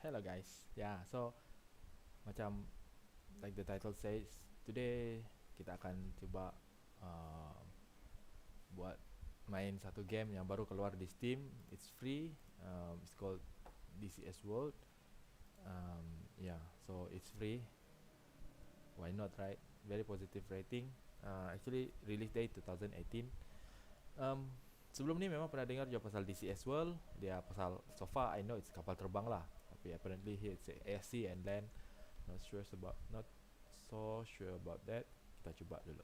Hello guys. Yeah, so macam like the title says, today kita akan coba uh, buat main satu game yang baru keluar di Steam. It's free. It's called DCS World. Yeah, so it's free. Why not, right? Very positive rating. Actually release date 2018. Sebelum ni memang pernah dengar juga pasal DCS World. Dia pasal, so far I know it's kapal terbang lah. Tapi apparently here it's AC and land. Not so sure about that. Kita coba dulu.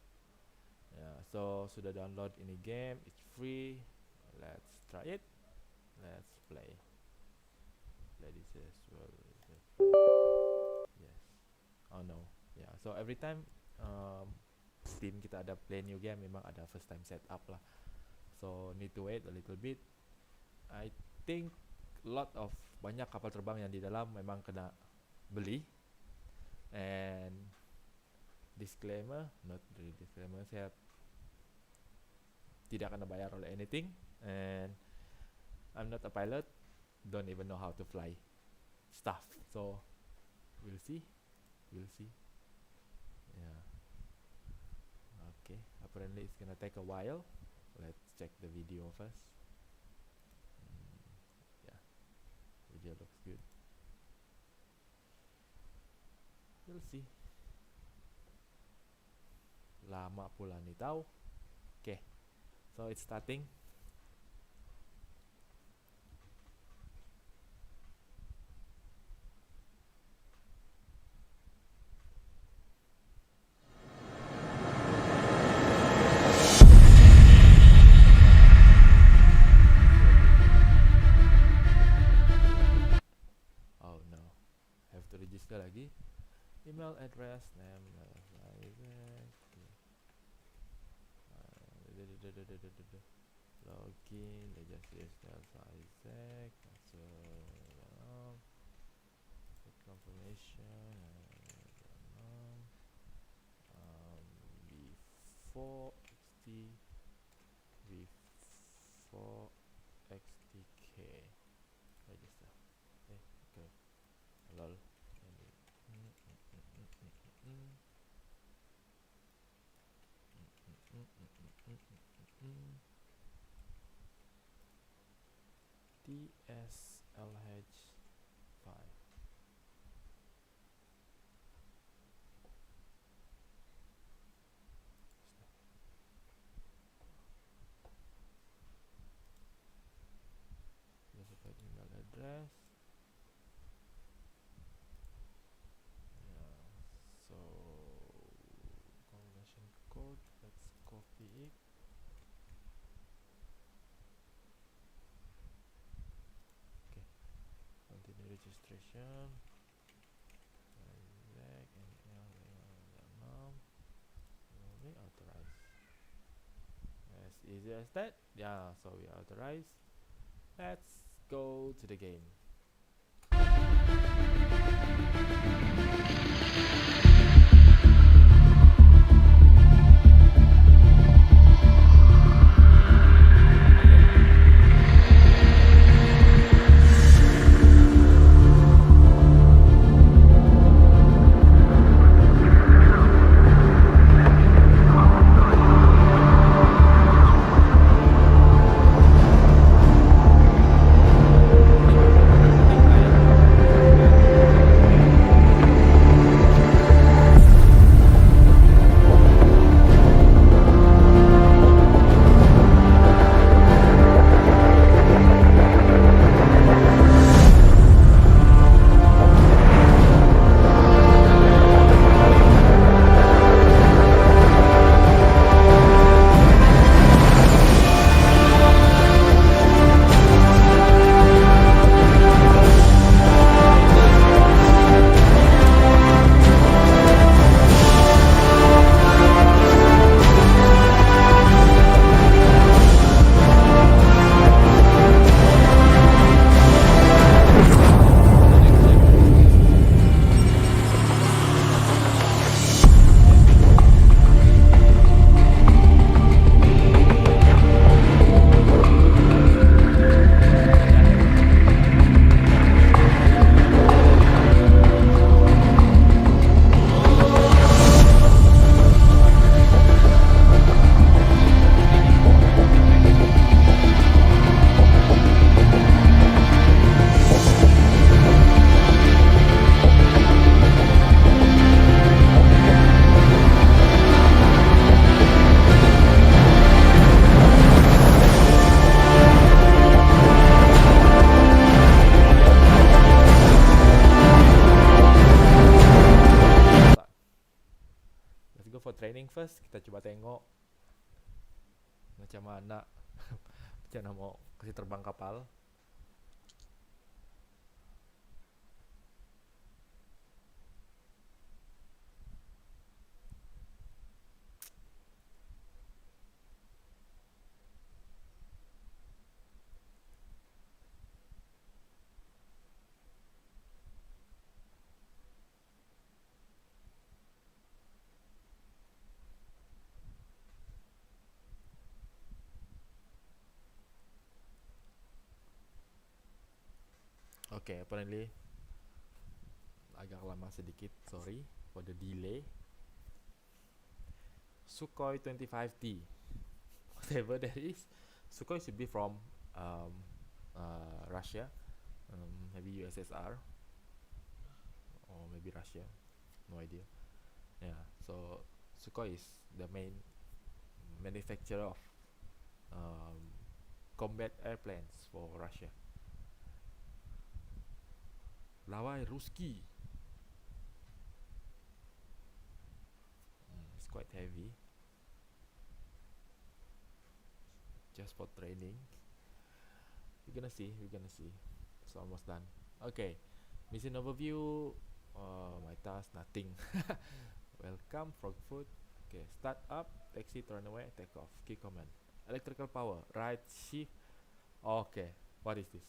Yeah, so sudah download ini game. It's free. Let's try it. Let's play. DCS World. Yes. Oh no. Yeah. So every time Steam kita ada play new game, memang ada first time setup lah. So need to wait a little bit. I think banyak kapal terbang yang di dalam memang kena beli. And disclaimer, not really disclaimer, saya tidak kena bayar oleh anything. And I'm not a pilot, don't even know how to fly stuff. So we'll see. Yeah. Okay, apparently it's gonna take a while. Let's check the video first. Yeah, video looks good. We'll see. Lama pula nih tahu. Okay, so it's starting. Register lagi, email address, name, login, register Isaac, confirmation, before XTK register. Okay, lol. TSLH5. Specified email address. Yeah, so confirmation code, let's copy it. Okay, continue registration. Isaac and authorize. As easy as that. Yeah, so we authorize. Let's go to the game. first kita coba tengok macam mana rencana mau kasih terbang kapal. Okay, apparently agak lama sedikit, sorry for the delay. Sukhoi 25T, whatever that is. Sukhoi should be from Russia, maybe USSR or maybe Russia, no idea. Yeah, so Sukhoi is the main manufacturer of combat airplanes for Russia. Lawai Ruski. It's quite heavy. Just for training. We're gonna see. It's almost done. Okay. Mission overview. My task, nothing. Welcome, frog food. Okay, start up, taxi, turn away, take off. Key command. Electrical power. Right shift. Okay. What is this?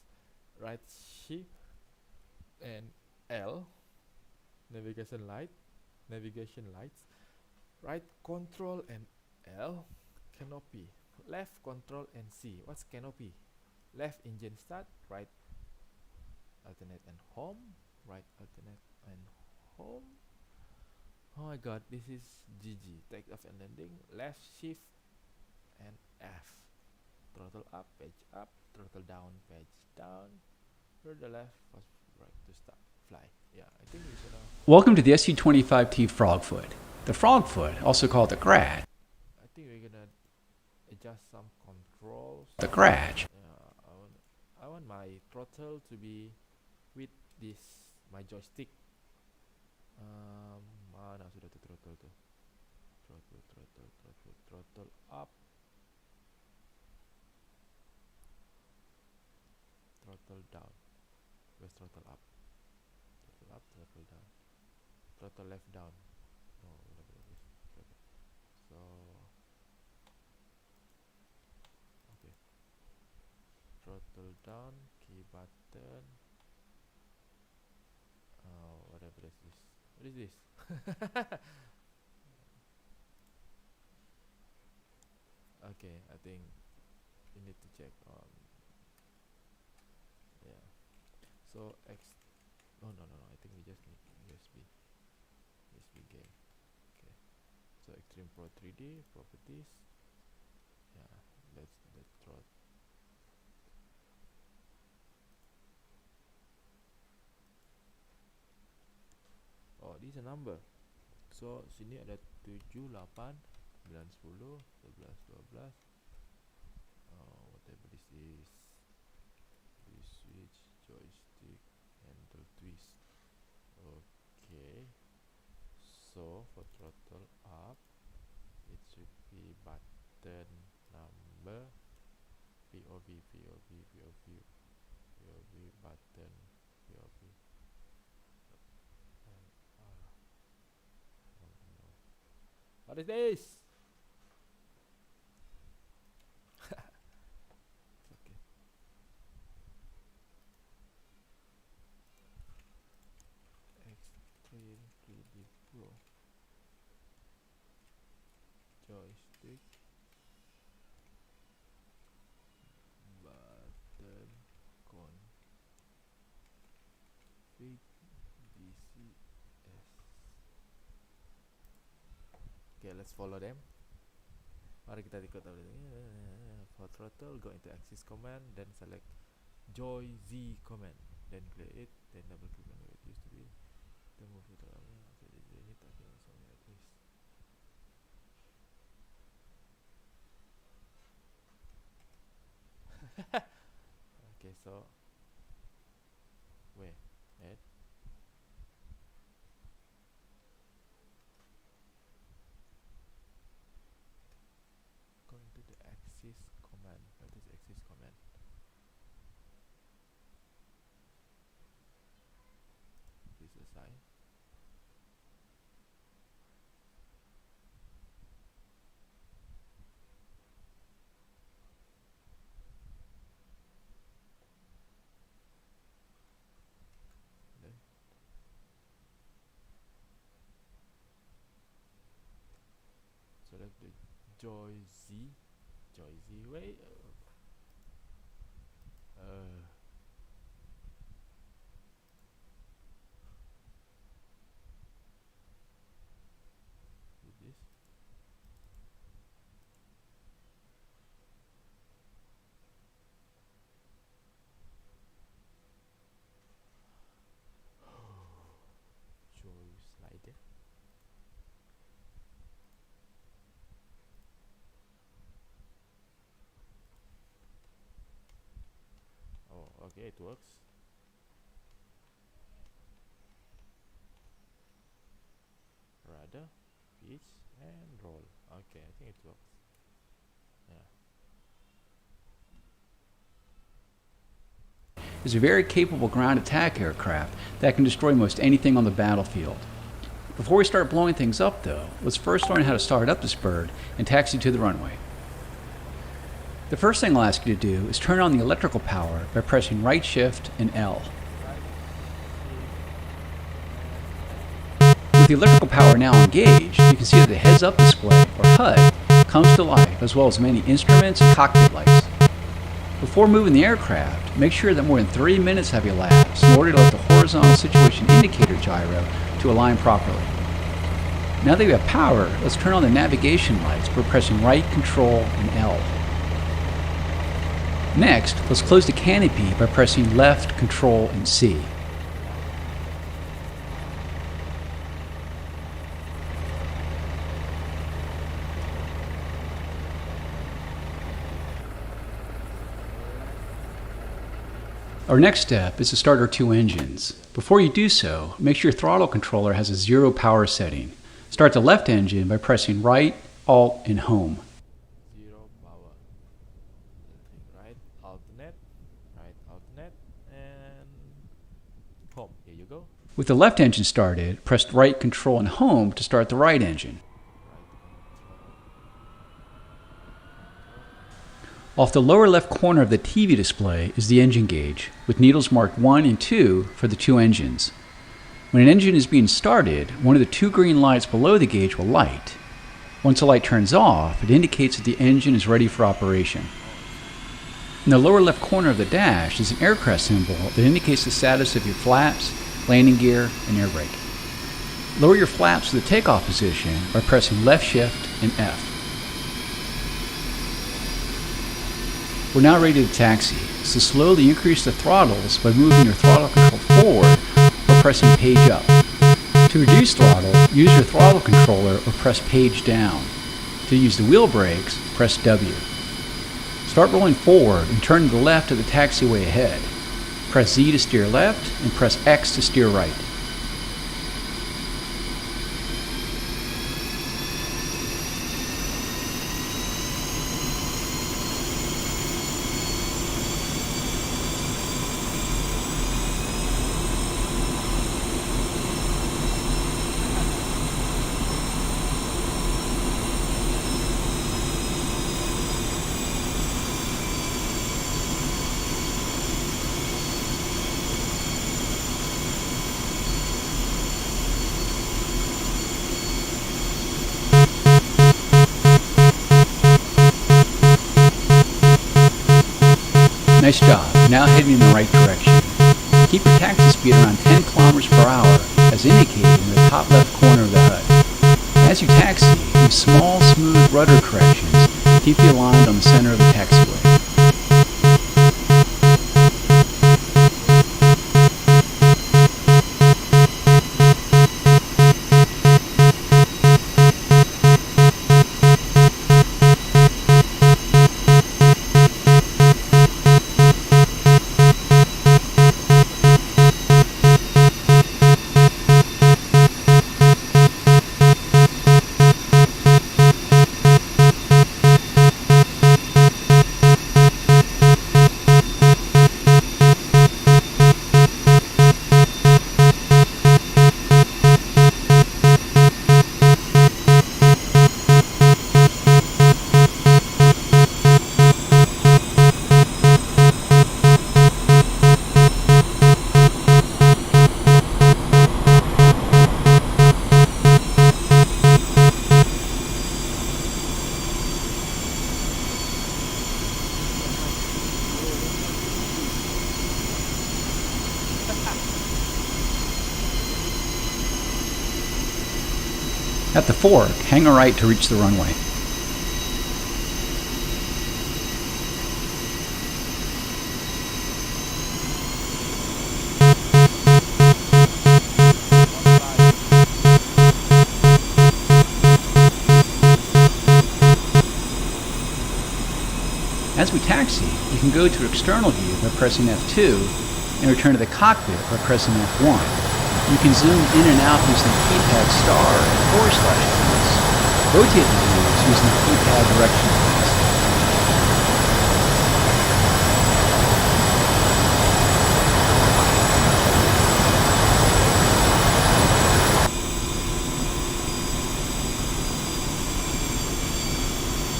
Right shift and L. Navigation lights. Right control and L. Canopy. Left control and C. What's canopy? Left engine start. Right alternate and home. Right alternate and home. Oh my god, this is GG. Take off and landing. Left shift and F. Throttle up, page up. Throttle down, page down. To the left, first right to start. Fly. Yeah, I think we should. Welcome to the SU-25T Frogfoot. The Frogfoot, also called the Grad. I think we're gonna adjust some controls. The Grad. I want my throttle to be with this my joystick. Mana sudah tuh throttle tuh? Throttle up. Throttle down. Where's throttle up? Throttle up, throttle down. Throttle left down. Oh, whatever it is. Okay. So, okay. Throttle down, key button. Whatever is this. What is this? Okay, I think you need to check on. Yeah. So no, I think we just need USB game. Okay. So Extreme Pro 3D properties. Yeah, let's throw. Oh, this is a number. So sini ada 7, 8, 9, 10, 11, 12. Whatever this is. Twist switch, joystick, handle twist. Okay. So for throttle up, it should be button number POV button POV. What is this? Okay. Extreme 3D Pro joystick button config DCS. Okay, let's follow them. Mari kita ikut. For throttle, go into axis command, then select joy Z command, then clear it, then double click on where it used to be. Then move it around. Okay, they hit again something like this. Okay, so where? Add. the Joy Z. Joy Z way. With this. Joy slider. Oh, okay, it works. Rudder, pitch, and roll. Okay, I think it works. Yeah. Is a very capable ground attack aircraft that can destroy most anything on the battlefield. Before we start blowing things up though, let's first learn how to start up this bird and taxi to the runway. The first thing I'll ask you to do is turn on the electrical power by pressing right shift and L. With the electrical power now engaged, you can see that the heads-up display, or HUD, comes to life, as well as many instruments and cockpit lights. Before moving the aircraft, make sure that more than 3 minutes have elapsed in order to let the horizontal situation indicator gyro to align properly. Now that we have power, let's turn on the navigation lights by pressing right, control, and L. Next, let's close the canopy by pressing left, control, and C. Our next step is to start our two engines. Before you do so, make sure your throttle controller has a 0 power setting. Start the left engine by pressing right, Alt, and Home. 0 power. Right alternate, and home. Here you go. With the left engine started, press right, control, and Home to start the right engine. Off the lower left corner of the TV display is the engine gauge, with needles marked 1 and 2 for the two engines. When an engine is being started, one of the two green lights below the gauge will light. Once the light turns off, it indicates that the engine is ready for operation. In the lower left corner of the dash is an aircraft symbol that indicates the status of your flaps, landing gear, and air brake. Lower your flaps to the takeoff position by pressing left shift and F. We're now ready to taxi, so slowly increase the throttles by moving your throttle control forward or pressing page up. To reduce throttle, use your throttle controller or press page down. To use the wheel brakes, press W. Start rolling forward and turn to the left of the taxiway ahead. Press Z to steer left and press X to steer right. Nice job, now heading in the right direction. Keep your taxi speed around 10 kilometers per hour, as indicated in the top left corner of the HUD. As you taxi, use small, smooth rudder corrections to keep you aligned on the center of the taxiway. At the fork, hang a right to reach the runway. As we taxi, you can go to external view by pressing F2 and return to the cockpit by pressing F1. You can zoom in and out using the keypad star and / keys. Rotate the views using the keypad direction keys.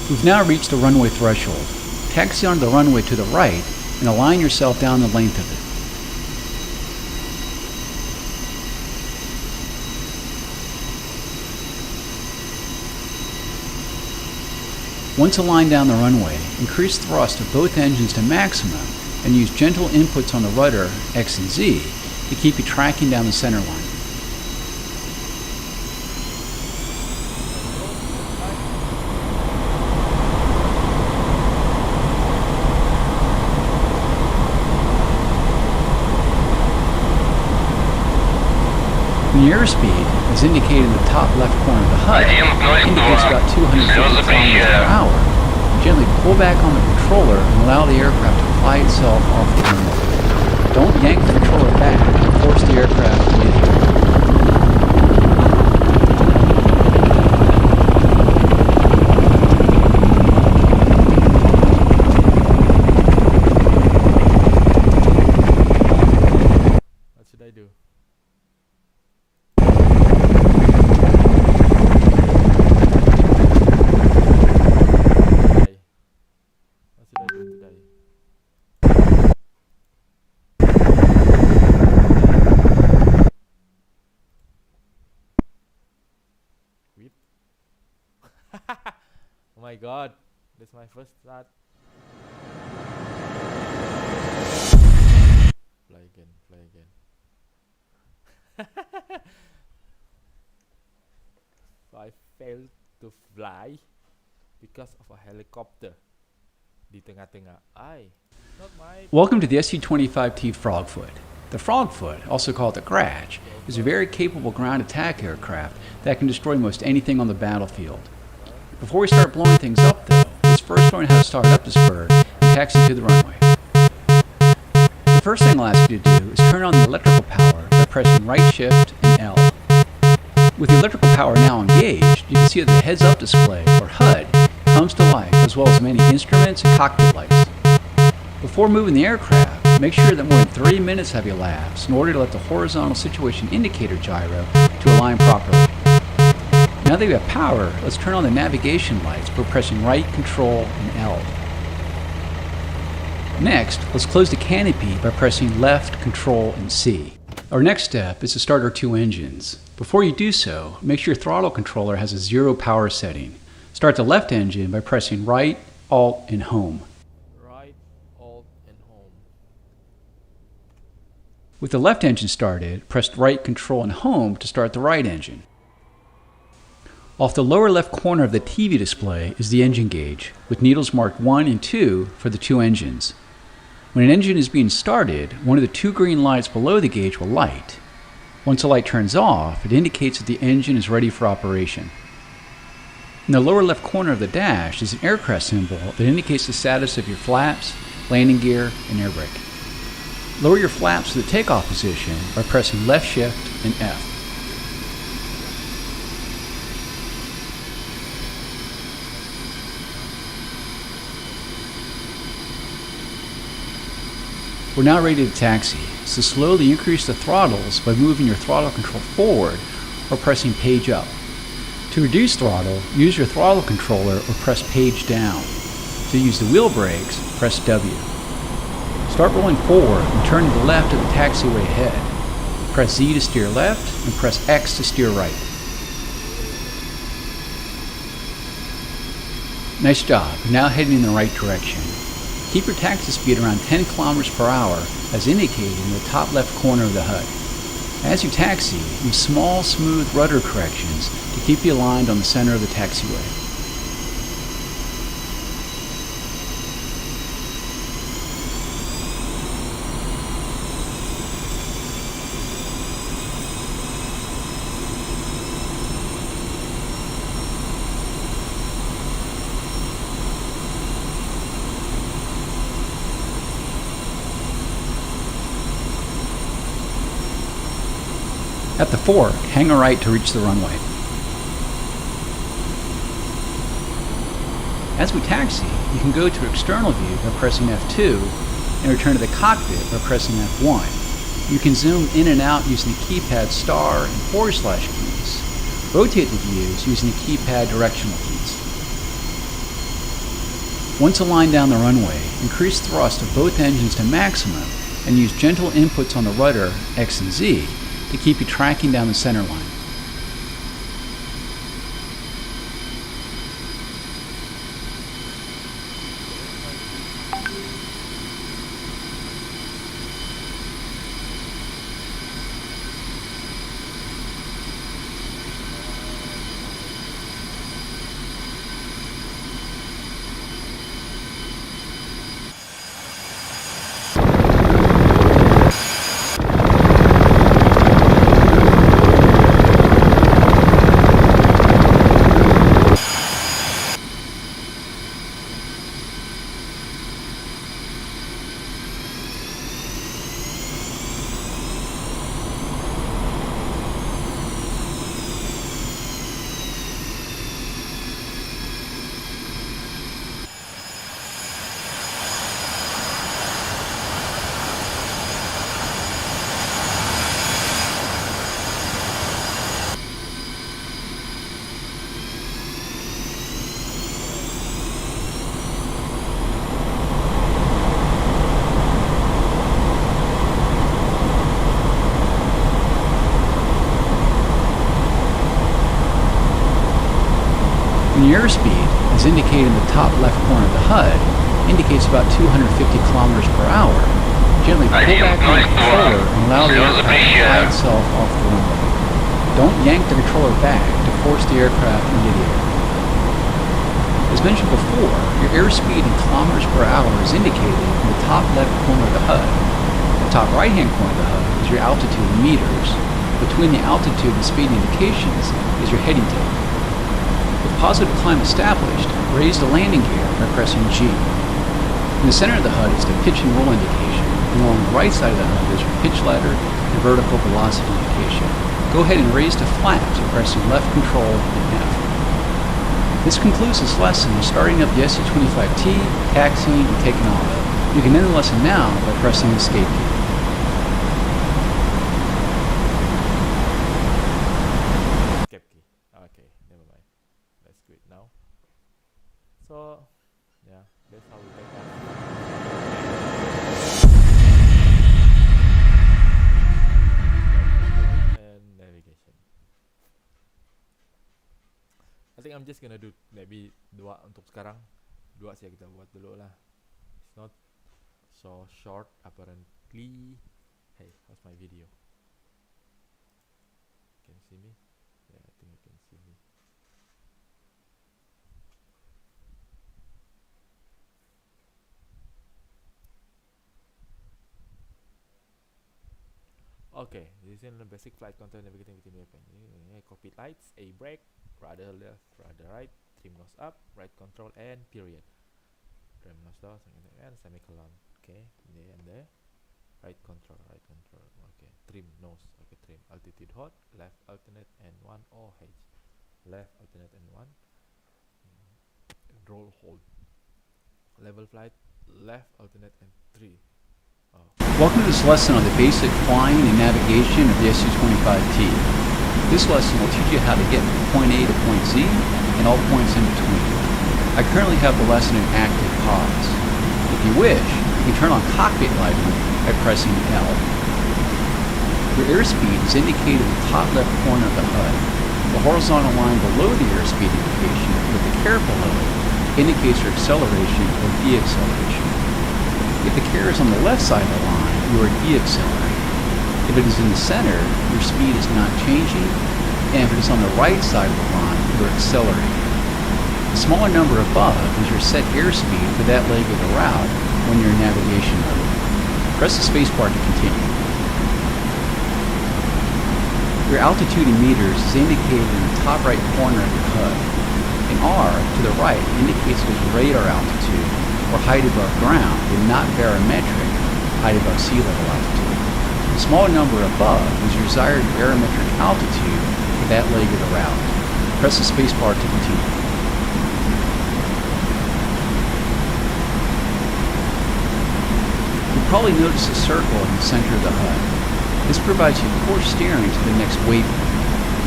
We've now reached the runway threshold. Taxi onto the runway to the right and align yourself down the length of it. Once aligned down the runway, increase thrust of both engines to maximum and use gentle inputs on the rudder, X and Z, to keep you tracking down the center line. The airspeed, as indicated in the top left corner of the HUD, indicates about 250 km/h. Gently pull back on the controller and allow the aircraft to fly itself off the runway. Don't yank the controller back and force the aircraft to mid-air. What should I do? Oh my god, that's my first start. Fly again, fly again. I failed to fly because of a helicopter di tengah-tengah. Not my. Welcome to the SU-25T Frogfoot. The Frogfoot, also called the Grach, is a very capable ground attack aircraft that can destroy most anything on the battlefield. Before we start blowing things up though, let's first learn how to start up this bird and taxi to the runway. The first thing I'll ask you to do is turn on the electrical power by pressing right shift and L. With the electrical power now engaged, you can see that the heads-up display, or HUD, comes to life as well as many instruments and cockpit lights. Before moving the aircraft, make sure that more than 3 minutes have elapsed in order to let the horizontal situation indicator gyro to align properly. Now that we have power, let's turn on the navigation lights by pressing right, control, and L. Next, let's close the canopy by pressing left, control, and C. Our next step is to start our two engines. Before you do so, make sure your throttle controller has a 0 power setting. Start the left engine by pressing right, Alt, and Home. Right, Alt, and Home. With the left engine started, press right, control, and Home to start the right engine. Off the lower left corner of the TV display is the engine gauge, with needles marked 1 and 2 for the two engines. When an engine is being started, one of the two green lights below the gauge will light. Once the light turns off, it indicates that the engine is ready for operation. In the lower left corner of the dash is an aircraft symbol that indicates the status of your flaps, landing gear, and air brake. Lower your flaps to the takeoff position by pressing left shift and F. We're now ready to taxi, so slowly increase the throttles by moving your throttle control forward or pressing page up. To reduce throttle, use your throttle controller or press page down. To use the wheel brakes, press W. Start rolling forward and turn to the left of the taxiway ahead. Press Z to steer left and press X to steer right. Nice job, you're now heading in the right direction. Keep your taxi speed around 10 km/h as indicated in the top left corner of the HUD. As you taxi, use small, smooth rudder corrections to Keep you aligned on the center of the taxiway. At the fork, hang a right to reach the runway. As we taxi, you can go to external view by pressing F2 and return to the cockpit by pressing F1. You can zoom in and out using the keypad star and / keys. Rotate the views using the keypad directional keys. Once aligned down the runway, increase thrust of both engines to maximum and use gentle inputs on the rudder X and Z to keep you tracking down the center line. When your airspeed, as indicated in the top left corner of the HUD, indicates about 250 kilometers per hour, gently pull back on the controller and allow the aircraft to fly itself off the runway. Don't yank the controller back to force the aircraft into the air. As mentioned before, your airspeed in kilometers per hour is indicated in the top left corner of the HUD. The top right-hand corner of the HUD is your altitude in meters. Between the altitude and speed indications is your heading table. With positive climb established, raise the landing gear by pressing G. In the center of the HUD is the pitch and roll indication, and along the right side of the HUD is your pitch ladder and vertical velocity indication. Go ahead and raise to flaps by pressing left control and F. This concludes this lesson on starting up the SU-25T, taxiing, and taking off. You can end the lesson now by pressing the escape key. Escape key. Okay, never mind. Let's do it now. So, yeah, that's how we take off. And navigation. I think I'm just gonna do maybe 2 untuk sekarang. 2 sih kita buat dulu lah. It's not so short apparently. Hey, how's my video? Can you see me? Yeah, I think you can see me. Okay, this is the basic flight control navigating within the airplane. Cockpit lights, A brake, rudder left, rudder right, trim nose up, right control, and period. Trim nose down, and semicolon. Okay, and there. Right control, okay. Trim nose, okay. Trim altitude hot, left alternate and 1 OH. Left alternate and 1. Roll hold. Level flight, left alternate and 3. Welcome to this lesson on the basic flying and navigation of the SU-25T. This lesson will teach you how to get from point A to point Z and all points in between. I currently have the lesson in active pause. If you wish, you can turn on cockpit light mode by pressing L. Your airspeed is indicated in the top left corner of the HUD. The horizontal line below the airspeed indication with the care below indicates your acceleration or deacceleration. If the care is on the left side of the line, you are deaccelerating. If it is in the center, your speed is not changing, and if it is on the right side of the line, you are accelerating. The smaller number above is your set airspeed for that leg of the route when you're in navigation mode. Press the spacebar to continue. Your altitude in meters is indicated in the top right corner of your HUD. An R to the right indicates it is radar altitude, or height above ground, and not barometric, height above sea level altitude. The small number above is your desired barometric altitude for that leg of the route. Press the spacebar to continue. You'll probably notice a circle in the center of the HUD. This provides you course steering to the next waypoint.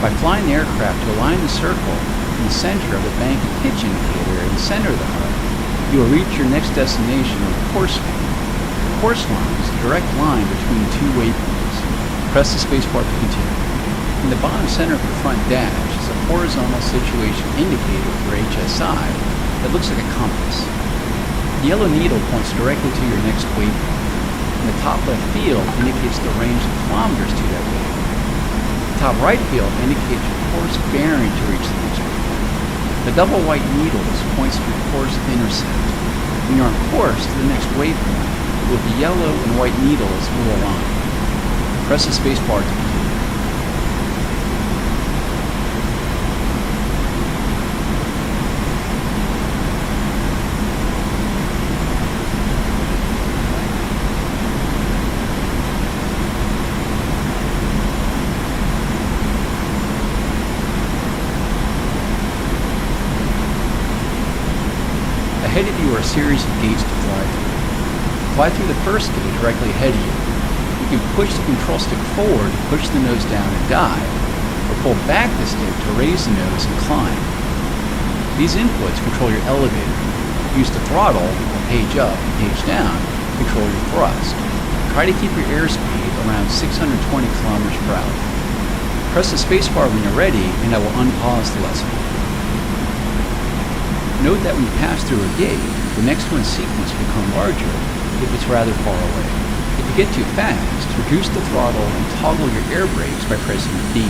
By flying the aircraft to align the circle in the center of the bank and pitch indicator in the center of the HUD, you will reach your next destination with course speed. The course line is a direct line between two waypoints. Press the spacebar to continue. In the bottom center of the front dash is a horizontal situation indicator for HSI that looks like a compass. The yellow needle points directly to your next waypoint. And the top left field indicates the range of kilometers to that waypoint. The top right field indicates your course bearing to reach the next waypoint. The double white needles points to your course intercept. When you're on course to the next waypoint, both the yellow and white needles will align. Press the spacebar to continue. Ahead of you are a series of gates to fly through. Fly through the first gate directly ahead of you. You can push the control stick forward to push the nose down and dive, or pull back the stick to raise the nose and climb. These inputs control your elevator. Use the throttle, or page up and page down, to control your thrust. Try to keep your airspeed around 620 kilometers per hour. Press the spacebar when you're ready, and I will unpause the lesson. Note that when you pass through a gate, the next one in sequence will become larger if it's rather far away. If you get too fast, reduce the throttle and toggle your air brakes by pressing D.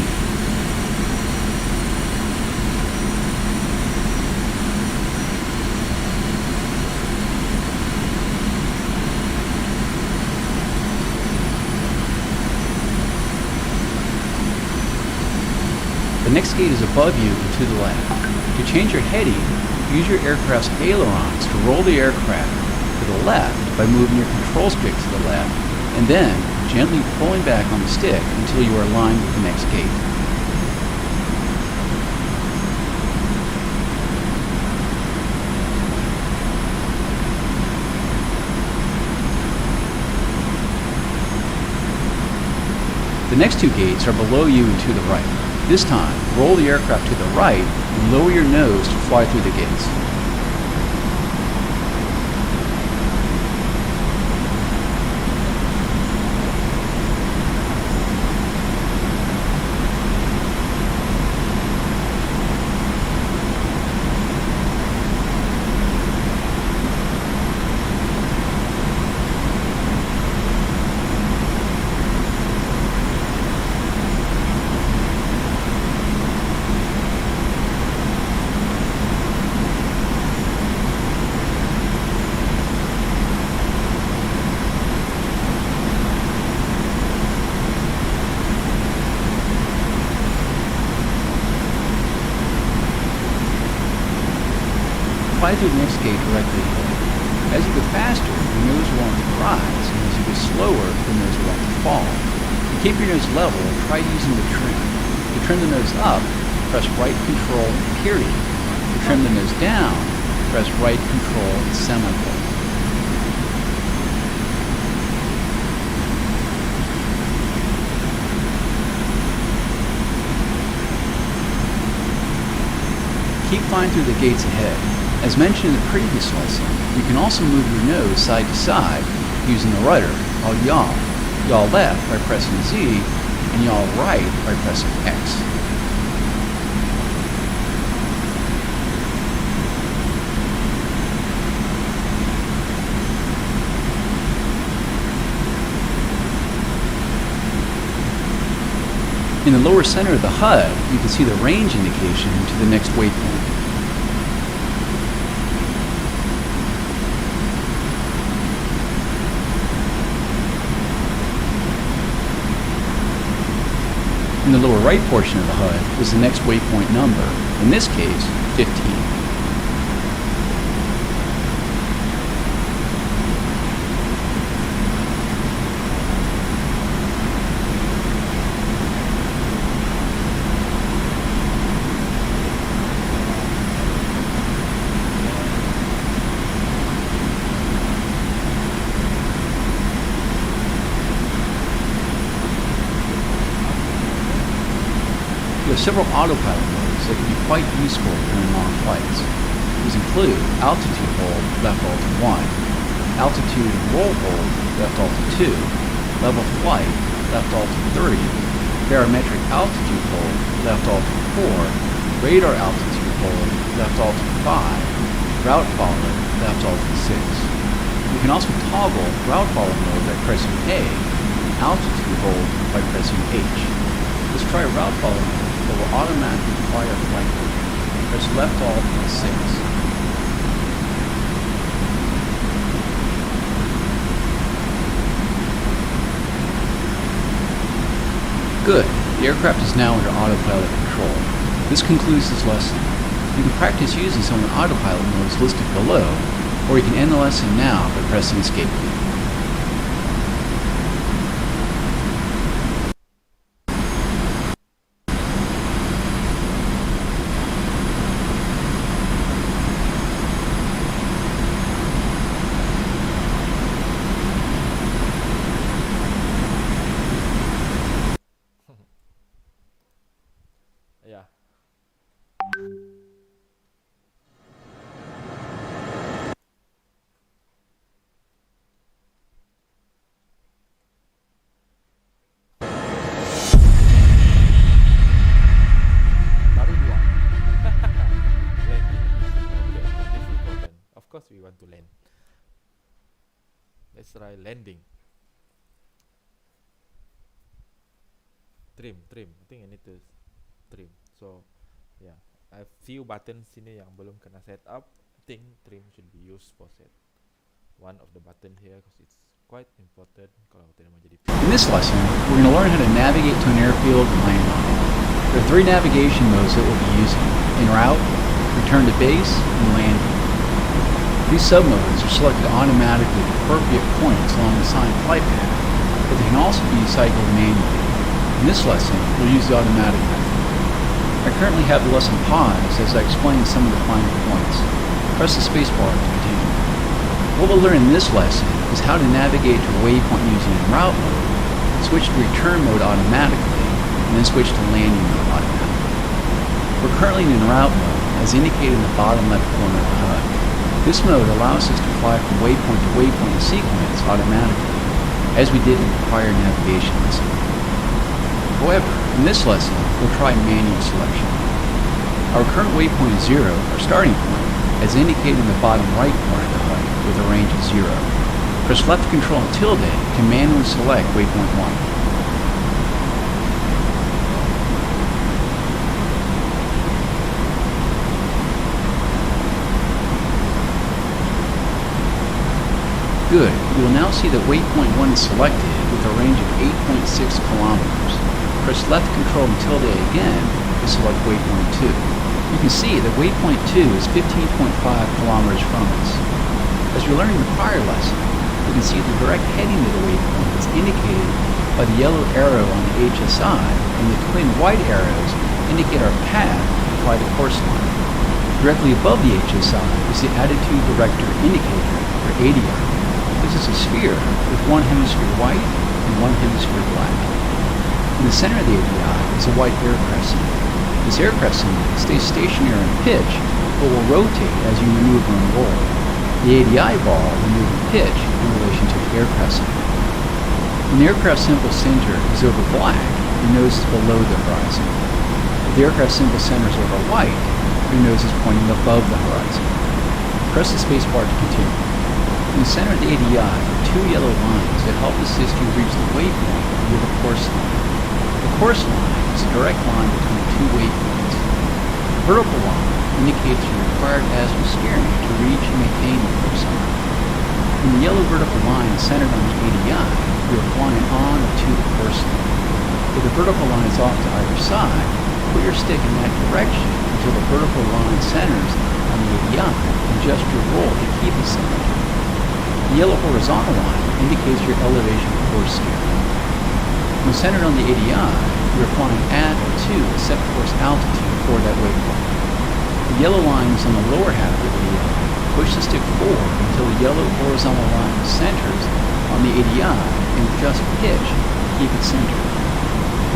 The next gate is above you and to the left. To change your heading, use your aircraft's ailerons to roll the aircraft to the left by moving your control stick to the left, and then gently pulling back on the stick until you are aligned with the next gate. The next two gates are below you and to the right. This time, roll the aircraft to the right and lower your nose to fly through the gates. Fly through the next gate directly ahead. As you go faster, your nose will want to rise, and as you go slower, the nose will want to fall. To keep your nose level, try using the trim. To trim the nose up, press right control and period. To trim the nose down, press right control and semicolon. Keep flying through the gates ahead. As mentioned in the previous lesson, you can also move your nose side to side using the rudder, while yaw left by pressing Z, and yaw right by pressing X. In the lower center of the HUD, you can see the range indication to the next waypoint. In the lower right portion of the HUD is the next waypoint number, in this case, 15. There are several autopilot modes that can be quite useful during long flights. These include altitude hold, left alt 1, altitude and roll hold, left alt 2, level flight, left alt 3, barometric altitude hold, left alt 4, radar altitude hold, left alt 5, route follow, left alt 6. You can also toggle route follow mode by pressing A, and altitude hold by pressing H. Let's try route follow mode that will automatically fly our flight. Press left alt and 6. Good. The aircraft is now under autopilot control. This concludes this lesson. You can practice using some of the autopilot modes listed below, or you can end the lesson now by pressing escape key. Yeah. Baru dua. Landing. Okay, this is important. Of course we want to land. Let's try landing. Trim. I think I need to trim. So yeah, I have few buttons sini yang belum kena set up. I think trim should be used for set one of the button here because it's quite important kalau tidak mau jadi. In this lesson, we're going to learn how to navigate to an airfield and land on it. There are 3 navigation modes that we'll be using: en route, return to base, and landing. These submodes are selected automatically at appropriate points along the assigned flight path, but they can also be cycled manually. In this lesson, we'll use the automatic method. I currently have the lesson paused as I explain some of the finer points. Press the spacebar to continue. What we'll learn in this lesson is how to navigate to a waypoint using en route mode, switch to return mode automatically, and then switch to landing mode automatically. We're currently in en route mode, as indicated in the bottom left corner of the HUD. This mode allows us to fly from waypoint to waypoint in sequence automatically, as we did in the prior navigation lesson. However, in this lesson, we'll try manual selection. Our current waypoint is 0, our starting point, as indicated in the bottom right corner of the HUD, with a range of 0. Press left control and tilde to manually select waypoint 1. Good. You will now see that waypoint 1 is selected with a range of 8.6 kilometers. Press left control and tilde again to select waypoint 2. You can see that waypoint 2 is 15.5 kilometers from us. As we learned in the prior lesson, you can see the direct heading to the waypoint is indicated by the yellow arrow on the HSI, and the twin white arrows indicate our path to fly the course line. Directly above the HSI is the attitude director indicator, or ADI. This is a sphere with one hemisphere white and one hemisphere black. In the center of the ADI is a white aircraft symbol. This aircraft symbol stays stationary in pitch, but will rotate as you maneuver and roll. The ADI bar will move in pitch in relation to the aircraft symbol. When the aircraft symbol center is over black, your nose is below the horizon. If the aircraft symbol center is over white, your nose is pointing above the horizon. Press the spacebar to continue. In the center of the ADI are 2 yellow lines that help assist you reach the waypoint near the course line. The course line is is a direct line between two waypoints. The vertical line indicates your required azimuth steering to reach and maintain the course line. When the yellow vertical line is centered on the ADI, you are flying on or to the course line. If the vertical line is off to either side, put your stick in that direction until the vertical line centers on the ADI and adjust your roll to keep it centered. The yellow horizontal line indicates your elevation course steering. When centered on the ADI, you are flying at or to a set course altitude for that waypoint. The yellow line is on the lower half of the ADI. Push the stick forward until the yellow horizontal line centers on the ADI and adjust pitch to keep it centered.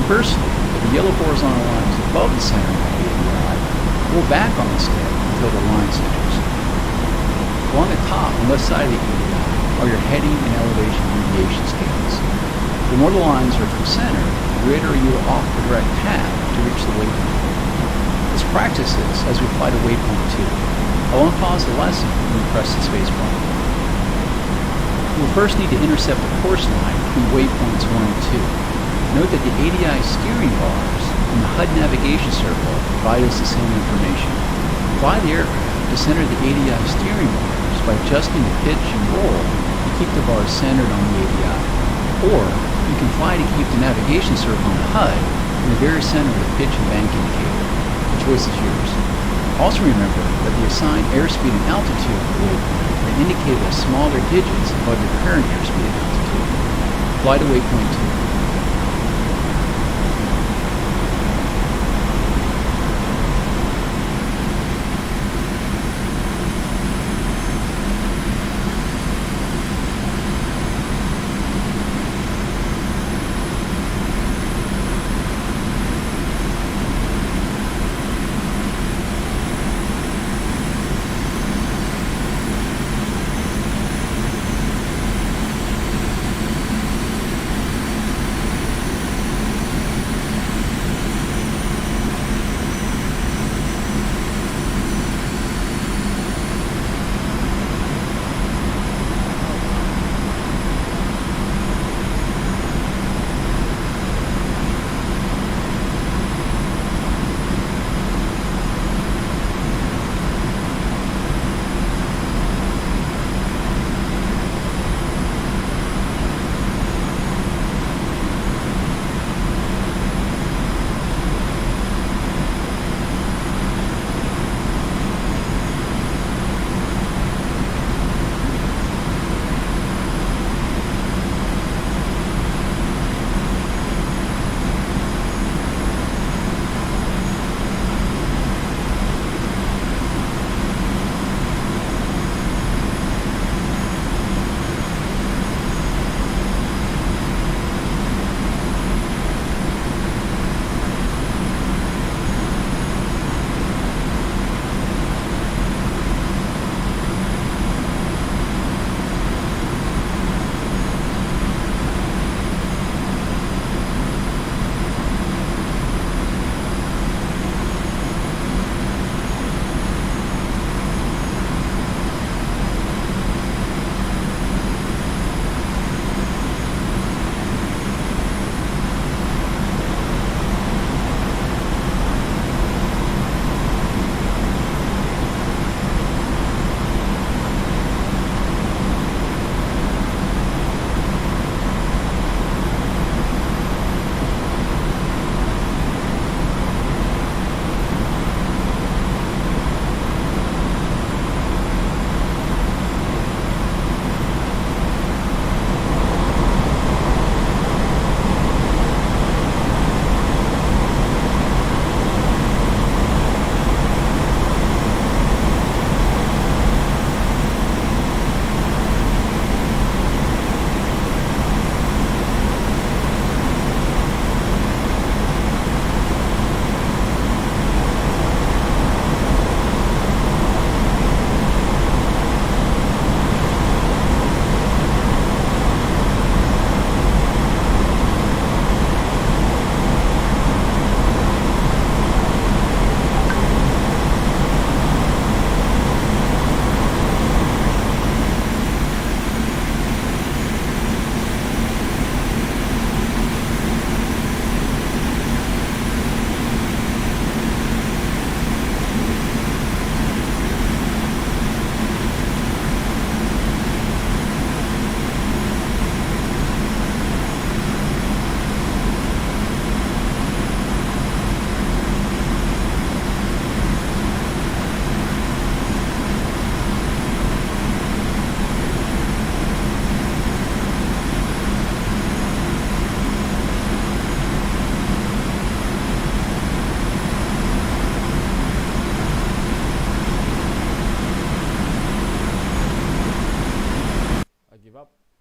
Conversely, if the yellow horizontal line is above the center of the ADI, pull back on the stick until the line centers. Along the top and left side of the ADI are your heading and elevation deviation scales. The more the lines are from center, the greater you are off the direct path to reach the waypoint. Let's practice this as we fly to waypoint 2. I won't pause the lesson when you press the space bar. We'll first need to intercept the course line between waypoints 1 and 2. Note that the ADI steering bars and the HUD navigation circle provide us the same information. Fly the aircraft to center the ADI steering bars by adjusting the pitch and roll to keep the bars centered on the ADI. Or you can fly to keep the navigation circle on the HUD in the very center of the pitch and bank indicator. The choice is yours. Also remember that the assigned airspeed and altitude of the waypoint are indicated as smaller digits above your current airspeed and altitude. Fly to waypoint 2.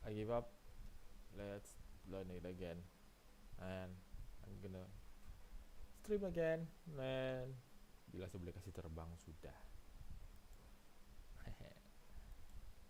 I give up. Let's learn it again, and I'm gonna stream again. Man, bila saya boleh kasih terbang sudah.